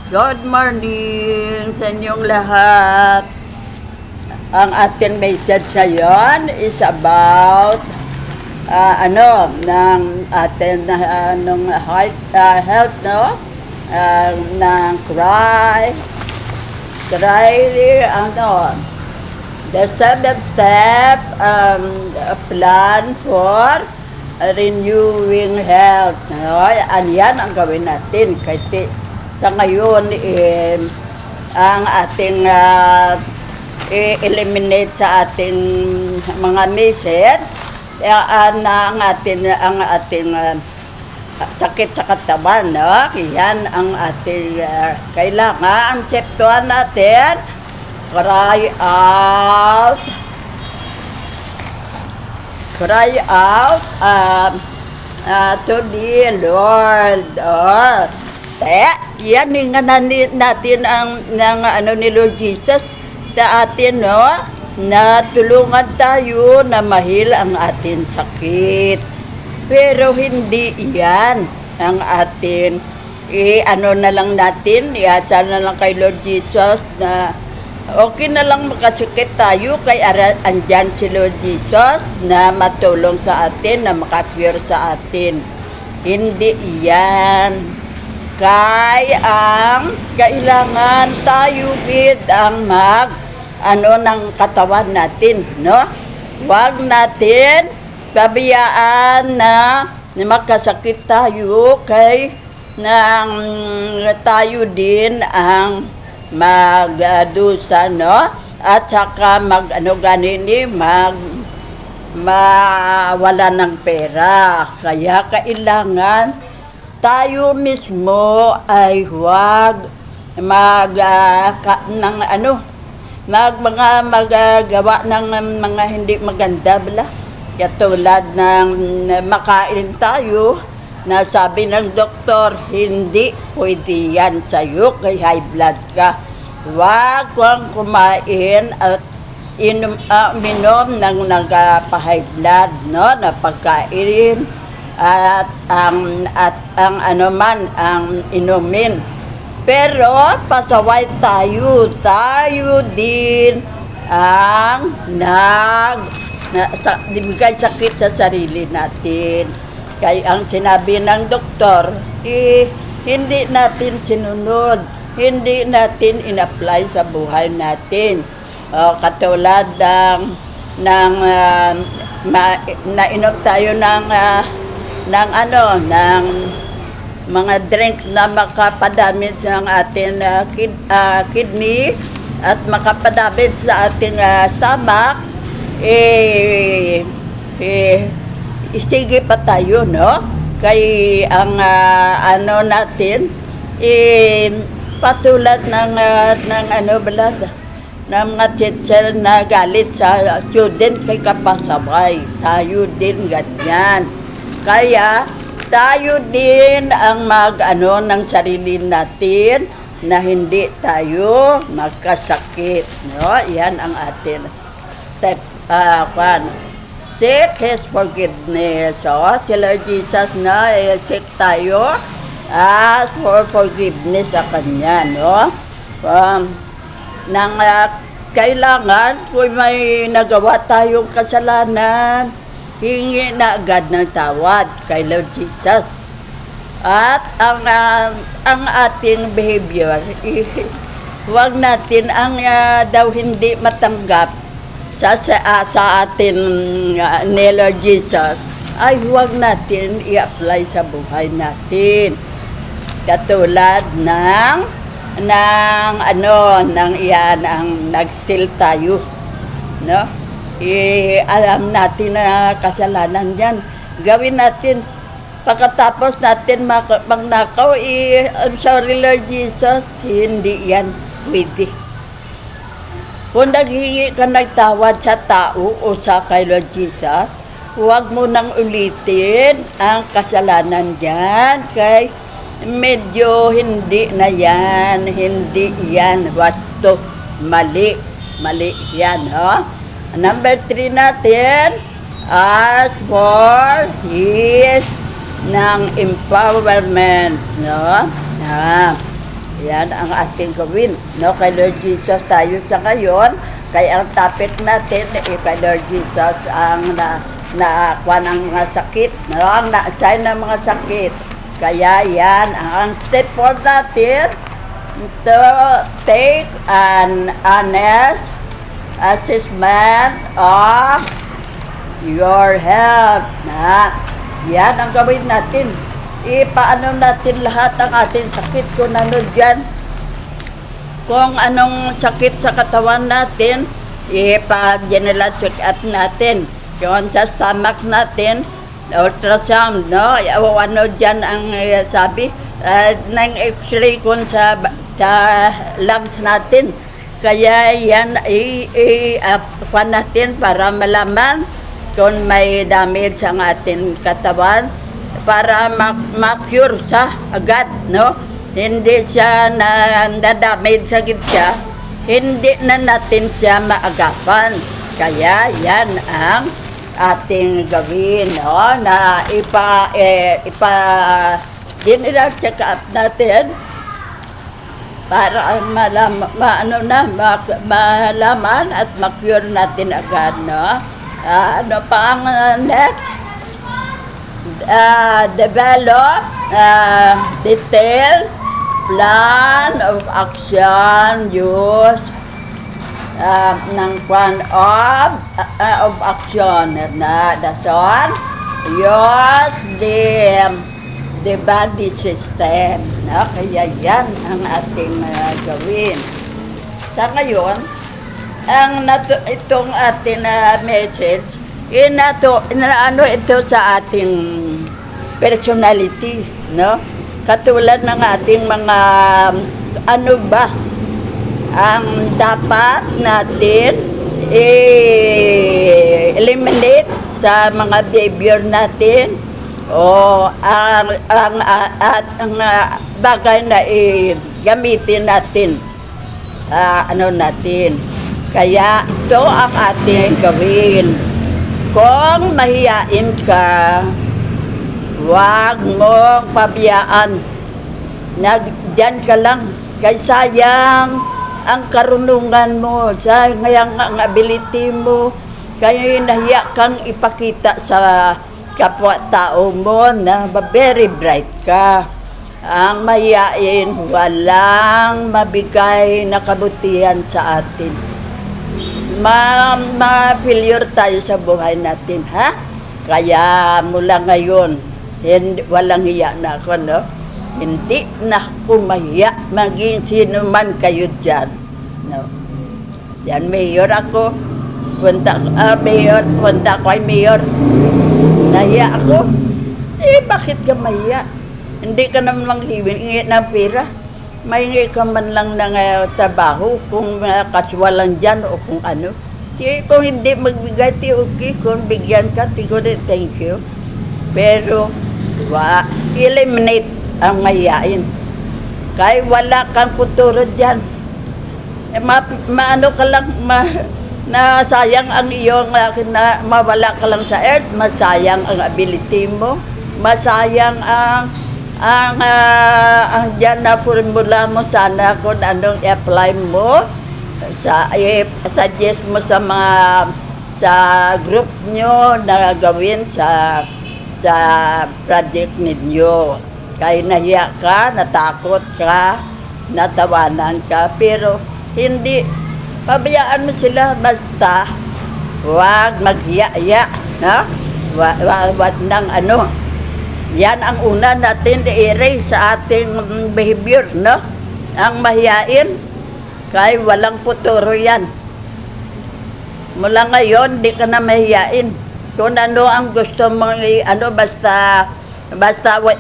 Good morning sa inyong lahat. Ang ating message ngayon is about ng ating health, no? Ng the 7th step plan for renewing health, no? Yan ang gawin natin kasi sa ngayon ang ating eliminate sa ating mga message ang ating sakit sa katawan, no? Yan ang ating kailangan checktuan natin. Cry out to the Lord. Yan nga natin ang ni Lord Jesus sa atin, no? Na tulungan tayo na mahil ang ating sakit. Pero hindi yan ang atin. Na lang natin, iasa na lang kay Lord Jesus na okay na lang makasakit tayo kay andyan si Lord Jesus na matulong sa atin, na makapure sa atin. Hindi yan. Kaya ang kailangan tayo ang ng katawan natin, no? Huwag natin pabayaan na makasakit tayo kay tayo din ang magdusa, no? At saka mawala ng pera. Kaya kailangan tayo mismo ay huwag magagawa ng mga hindi maganda bala. Katulad ng makain tayo na sabi ng doktor, hindi pwede yan sa'yo kay high blood ka. Huwag kang kumain at minom ng nagpa-high blood, no, na pagkain at ang inumin. Pero pasaway tayo din ang bigay sakit sa sarili natin. Kaya ang sinabi ng doktor, hindi natin sinunod, hindi natin in-apply sa buhay natin. Katulad nainom tayo ng mga drink na makapadamage ng ating kidney at makapadamage sa ating stomach, sige pa tayo, no? Kay ang natin, patulad ng mga teacher na galit sa student kay kapasabay, tayo din ganyan. Kaya tayo din ang ng sarili natin na hindi tayo magkasakit, no? Yan ang atin step seek His forgiveness. Si Lord Jesus na seek tayo, ask for forgiveness sa Kanya, no? Kailangan kung may nagawa tayong kasalanan, hingi na agad ng tawad kay Lord Jesus. At ang ating behavior, huwag natin daw hindi matanggap sa atin ni Lord Jesus, ay huwag natin i-apply sa buhay natin. Katulad ng nag-steal tayo, no? Alam natin na kasalanan yan. Gawin natin. Pagkatapos natin magnakaw, I'm sorry Lord Jesus, hindi yan pwede. Kung naghingi ka nagtawad sa tao o sa kay Lord Jesus, huwag mo nang ulitin ang kasalanan yan. Kay medyo hindi na yan, hindi yan wasto, mali yan, no? Number 3 natin, ask for His ng empowerment, no? Yan ang ating gawin. No? Kay Lord Jesus tayo sa ngayon. Kaya ang topic natin, kay Lord Jesus ang naakuha ng mga sakit. No? Ang na-assign ng mga sakit. Kaya yan, ang step 4 natin, to take an honest assessment of your health. Yan ang gawin natin. Ipaano natin lahat ang ating sakit kung ano dyan. Kung anong sakit sa katawan natin, ipa-general check-up natin. Kung sa stomach natin, ultrasound, no? Ano dyan ang sabi, ng x-ray kung sa lungs natin. Kaya yan, i-pan natin para malaman kung may damage ang ating katawan para ma-cure sa agad, no? Hindi siya na-damage sa siya, hindi na natin siya maagapan. Kaya yan ang ating gawin, no? Na general check-up natin para malaman at ma-cure natin agad, no? Ano pa ang next? Develop detailed plan of action use ng plan of action na dason use the body system, no? Kaya yan ang ating gawin sa ngayon. Itong ating message, ito sa ating personality, no? Katulad ng ating mga ano ba ang dapat natin eliminate sa mga behavior natin o ang bagay na gamitin natin natin. Kaya ito ang ating gawin. Kung mahiyain ka, huwag mong pabiyaan. Diyan ka lang. Kaya sayang ang karunungan mo, sayang ang ability mo. Kaya nahiya kang ipakita sa kapwa-tao mo na very bright ka. Ang mahiyain, walang mabigay na kabutihan sa atin. Ma-failure tayo sa buhay natin, ha? Kaya mula ngayon, walang hiya na ako, no? Hindi na ako mahiya, maging sino man kayo dyan, no? Yan, mayor ako. Punta ako ay mayor. Nahiya ako. Bakit ka mahiya? Hindi ka naman hihingi ng pera. Mahingi ka man lang ng trabaho kung kaswal lang dyan o kung ano. Kung hindi magbigay, okay. Kung bigyan ka, thank you. Pero, eliminate ang mahiyain. Kaya wala kang futuro dyan. Maano ka lang, nasayang ang iyong, mawala ka lang sa earth, masayang ang ability mo, masayang ang dyan na formula mo, sana kung anong i-apply mo, suggest mo sa group nyo na gawin sa project ninyo. Kaya nahiya ka, natakot ka, natawanan ka, pero hindi, pabayaan mo sila, basta huwag maghiya-hiya, no? Huwag nang ano. Yan ang una natin i-erase sa ating behavior, no? Ang mahiyain, kaya walang futuro yan. Mula ngayon, di ka na mahiyain. Kung ano ang gusto mong basta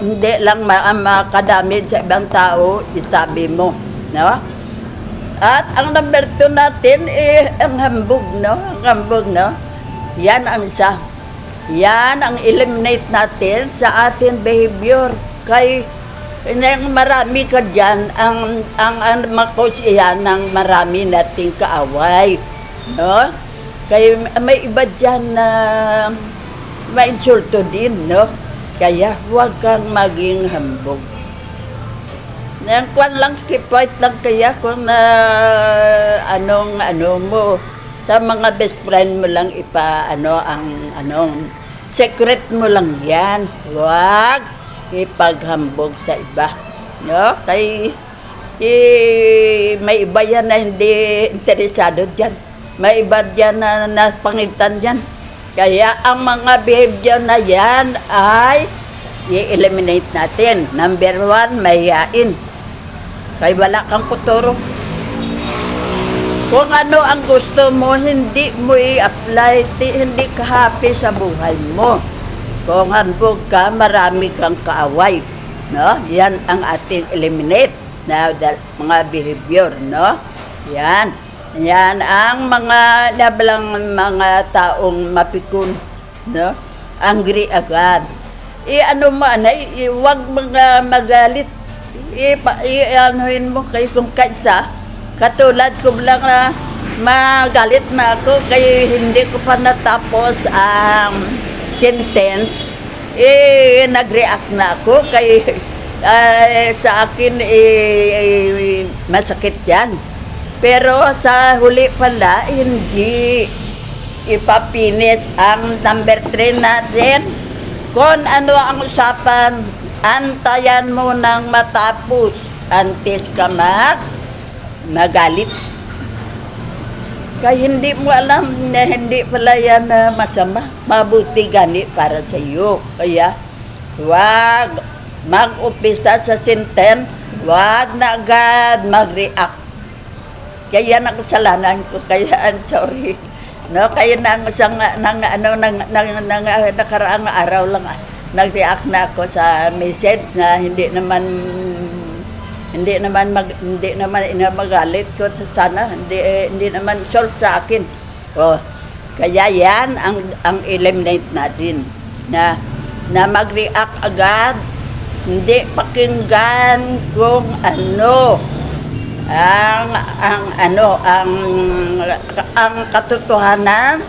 hindi lang makadamage sa ibang tao, isabi mo, no? At ang number 2 natin, ang hambog, no? Ang hambog, no? Yan ang isa. Yan ang eliminate natin sa ating behavior. Kay marami ka dyan, ang makos iyan ng marami nating kaaway. No? Kaya may iba dyan na ma-insulto din, no? Kaya huwag kang maging hambog. Yang kwan lang, kipwait lang kaya kung na ano mo. Sa mga best friend mo lang secret mo lang yan. Huwag ipaghambog sa iba. No? May iba yan na hindi interesado dyan. May iba dyan na pangitan dyan. Kaya ang mga behavior na yan ay i-eliminate natin. Number 1, mahihain. Kaya wala kang kuturo. Kung ano ang gusto mo, hindi mo i-apply, hindi ka happy sa buhay mo. Kung hambog ka, marami kang kaaway. No? Yan ang ating eliminate na mga behavior. No? Yan. Yan ang mga nabalang mga taong mapikon. No? Angry agad. Huwag mga magalit. Anuhin mo kayo kung kaysa. Katulad ko lang na magalit na ako kaya hindi ko pa natapos ang sentence. Nag-react na ako kaya sa akin masakit yan. Pero sa huli pala, hindi ipapinis ang number 3 natin. Kung ano ang usapan, antayan mo nang matapos antes ka magalit. Kaya hindi mo alam na hindi pala yan masama. Mabuti gani para sa iyo. Kaya huwag mag-upisa sa sentence, huwag na agad mag-react. Kaya ang kasalanan ko, kaya I'm sorry. No, kaya nakaraang araw lang nag-react na ako sa message na hindi naman magalit ko sana, hindi naman solve sa akin. Kaya yan ang eliminate natin na mag-react agad, hindi pakinggan kung ano ang katotohanan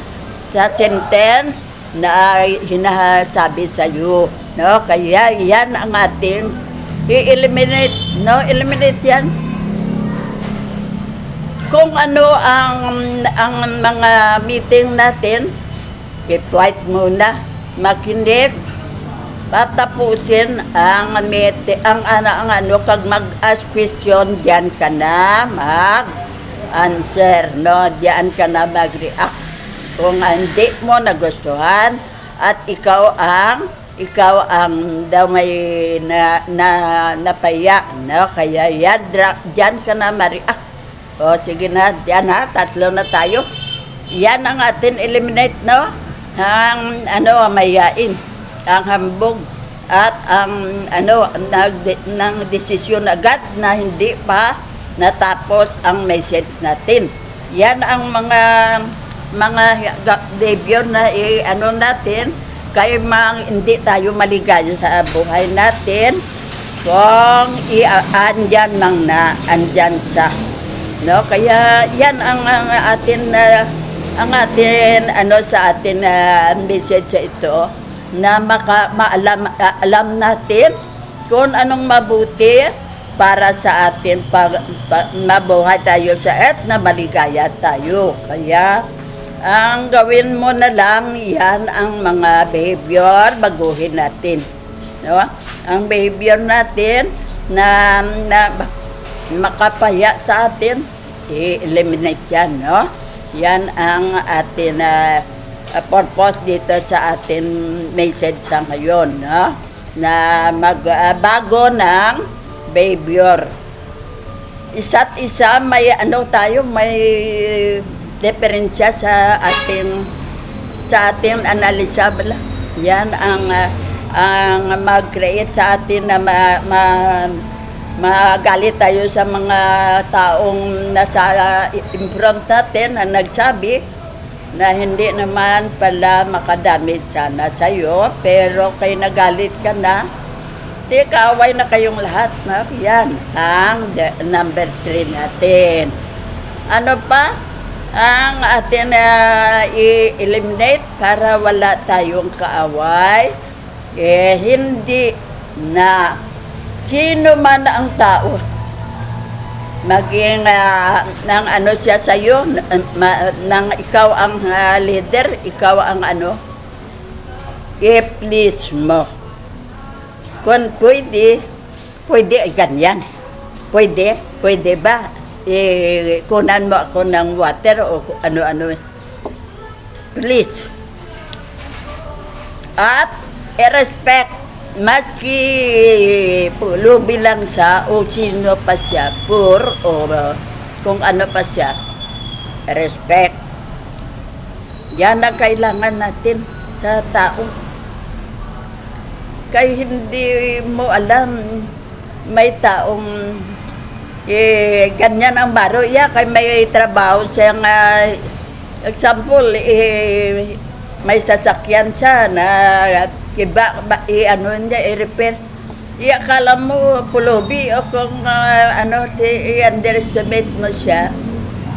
sa sentence na hinasabi sa iyo. No, kaya yan ang ating i-eliminate. No, eliminate yan. Kung ano ang mga meeting natin, keep quiet muna, makinig, patapusin ang meeting, kag mag-ask question, diyan ka na mag-answer, no? Diyan ka na mag-react. Kung hindi mo nagustuhan at ikaw ang daw may napaya, no? Kaya yan, diyan ka na ma-react. Sige na, diyan ha, 3 na tayo. Yan ang atin eliminate, no? Ang mayain, ang hambog at ang ng desisyon agad na hindi pa natapos ang message natin. Yan ang mga behavior na natin kaya hindi tayo maligaya sa buhay natin kung andyan sa, no? Kaya yan ang atin sa atin message sa ito, na alam natin kung anong mabuti para sa atin mabuhay tayo sa earth na maligaya tayo. Kaya ang gawin mo na lang, yan ang mga behavior baguhin natin, no? Ang behavior natin na makapaya sa atin, i-eliminate yan, no? Yan ang atin purpose dito sa atin message sa ngayon, no? Na magbago ng behavior. Isa't isa may may diferensya sa ating analisa. Yan ang mag-create sa atin na magalit tayo sa mga taong nasa in front natin na nagsabi na hindi naman pala makadamit sana sa'yo, pero kay nagalit ka na, di kaaway na kayong lahat. No? Yan ang number 3 natin. Ano pa ang atin i-eliminate para wala tayong kaaway? Hindi na sino man ang tao, maging nang ano siya sa iyo, nang ikaw ang leader, ikaw ang ano, i-please mo. Kung pwede ay ganyan. Pwede ba? Kunan mo ako ng water o ano-ano. Please. At i-respect maski pulo bilang sa o sino pa siya, poor o kung ano pa siya. Respect. Yan ang kailangan natin sa tao. Kaya hindi mo alam, may taong ganyan ang baro. Kaya may trabaho siyang, example, may sasakyan siya na ano niya, i-repair. Akala mo pulubi o kung i-underestimate mo siya,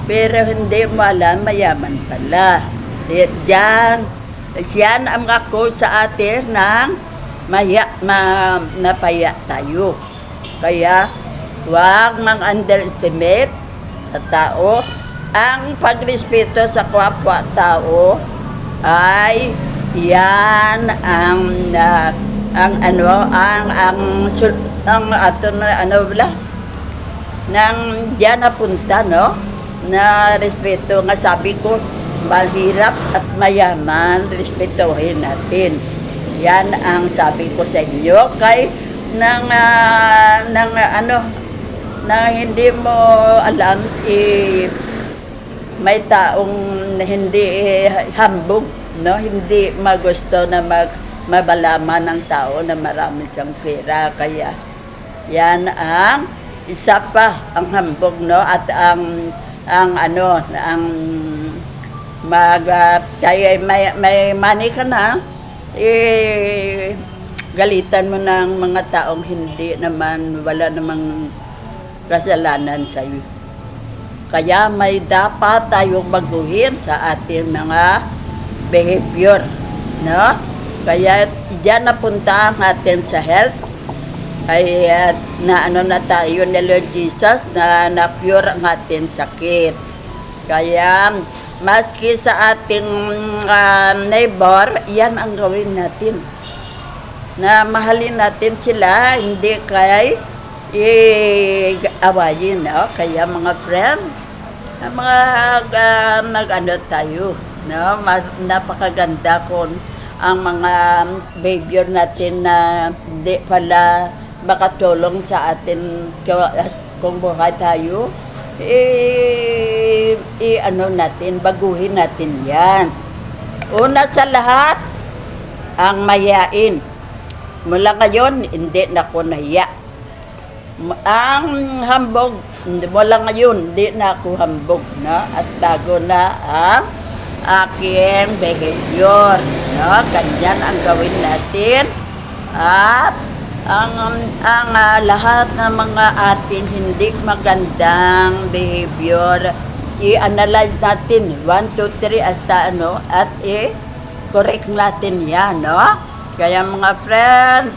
pero hindi mo alam, mayaman pala. Diyan, siyan ang ako sa atin ng napaya tayo. Kaya, huwag mang-underestimate sa tao. Ang pagrespeto sa kapwa-tao ay yan ang nang diyan napunta, no, na respeto nga sabi ko, mahirap at mayaman, respetuhin natin. Yan ang sabi ko sa inyo. Kay na hindi mo alam, may taong hindi hambog, no? Hindi magusto na mabalaman ng tao na marami siyang pera. Kaya yan ang isa pa ang hambog, no? At ang kaya may money ka na, galitan mo ng mga taong hindi naman, wala namang kasalanan sa iyo. Kaya may dapat tayong baguhin sa ating mga behavior, no? Kaya diyan napunta ang atin sa health, ay na tayo ni Lord Jesus na pure ang ating sakit. Kaya maski sa ating neighbor, yan ang gawin natin. Na mahalin natin sila, hindi kay awayin, no? Kaya mga friend, nag-ano tayo, no? Napakaganda kung ang mga behavior natin na hindi pala makatulong sa atin kung buhay tayo, natin, baguhin natin yan. Una sa lahat, ang mahiyain. Mula ngayon, hindi na ako nahiya. Ang hambog, mula ngayon, hindi na ako hambog, no? At bago na ang aking behavior, no? Ganyan ang gawin natin. At ang lahat ng mga ating hindi magandang behavior, i-analyze natin 1, 2, 3 hasta at i-correct natin yan, no? Kaya mga friend,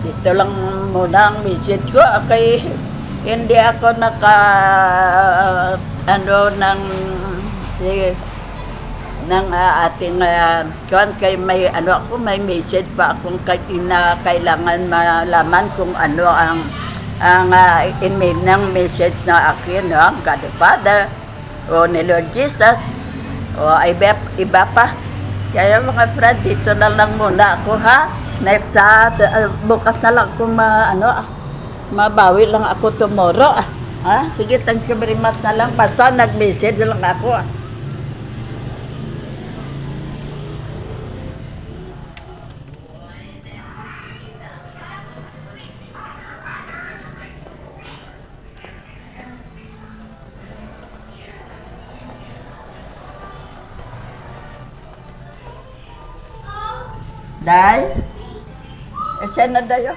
dito lang muna ang message ko. Okay, hindi ako ng ating kay may may message pa akong kailangan malaman kung ano ang email ng message na akin, no? God the Father o ni Lord Jesus o iba pa. Kaya mga friend, dito na lang muna ako, ha? Next bukas na lang kung mabawi lang ako tomorrow, ha? Sige, thank you very much na lang. Basta nag-message lang ako, Day? Siya na dayo.